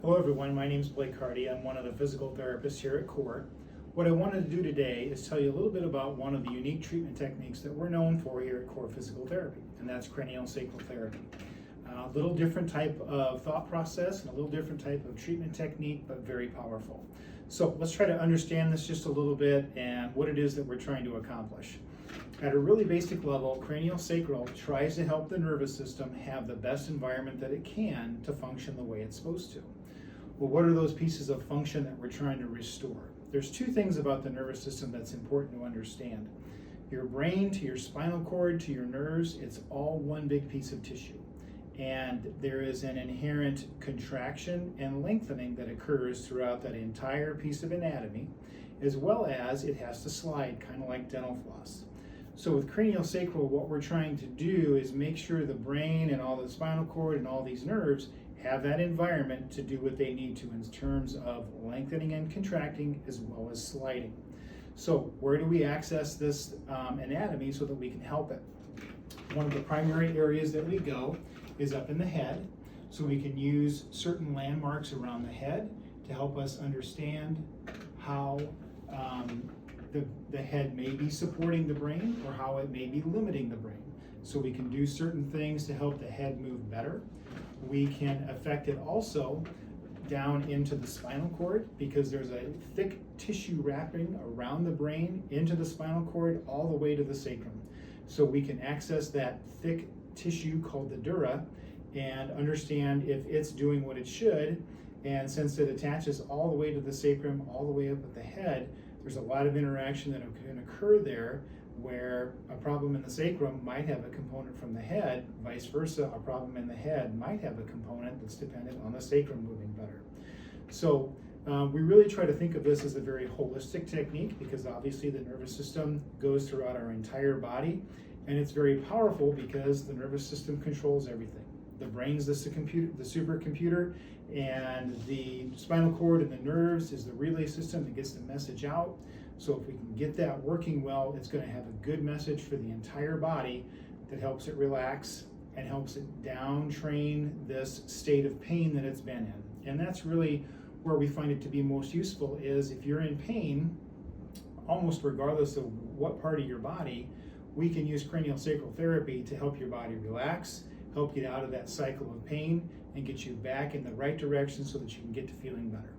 Hello everyone, my name is Blake Hardy. I'm one of the physical therapists here at CORE. What I wanted to do today is tell you a little bit about one of the unique treatment techniques that we're known for here at CORE Physical Therapy, and that's craniosacral therapy. A little different type of thought process and a little different type of treatment technique, but very powerful. So let's try to understand this just a little bit and what it is that we're trying to accomplish. At a really basic level, craniosacral tries to help the nervous system have the best environment that it can to function the way it's supposed to. Well, what are those pieces of function that we're trying to restore? There's two things about the nervous system that's important to understand. Your brain to your spinal cord to your nerves, it's all one big piece of tissue. And there is an inherent contraction and lengthening that occurs throughout that entire piece of anatomy, as well as it has to slide, kind of like dental floss. So with craniosacral, what we're trying to do is make sure the brain and all the spinal cord and all these nerves have that environment to do what they need to in terms of lengthening and contracting as well as sliding. So where do we access this anatomy so that we can help it? One of the primary areas that we go is up in the head. So we can use certain landmarks around the head to help us understand how the head may be supporting the brain or how it may be limiting the brain. So we can do certain things to help the head move better. We can affect it also down into the spinal cord because there's a thick tissue wrapping around the brain into the spinal cord all the way to the sacrum. So we can access that thick tissue called the dura and understand if it's doing what it should. And since it attaches all the way to the sacrum, all the way up at the head, there's a lot of interaction that can occur there where a problem in the sacrum might have a component from the head, vice versa, a problem in the head might have a component that's dependent on the sacrum moving better. So we really try to think of this as a very holistic technique because obviously the nervous system goes throughout our entire body, and it's very powerful because the nervous system controls everything. The brain's the supercomputer, and the spinal cord and the nerves is the relay system that gets the message out. So if we can get that working well, it's going to have a good message for the entire body that helps it relax and helps it down train this state of pain that it's been in. And that's really where we find it to be most useful is if you're in pain, almost regardless of what part of your body, we can use craniosacral therapy to help your body relax, help get out of that cycle of pain, and get you back in the right direction so that you can get to feeling better.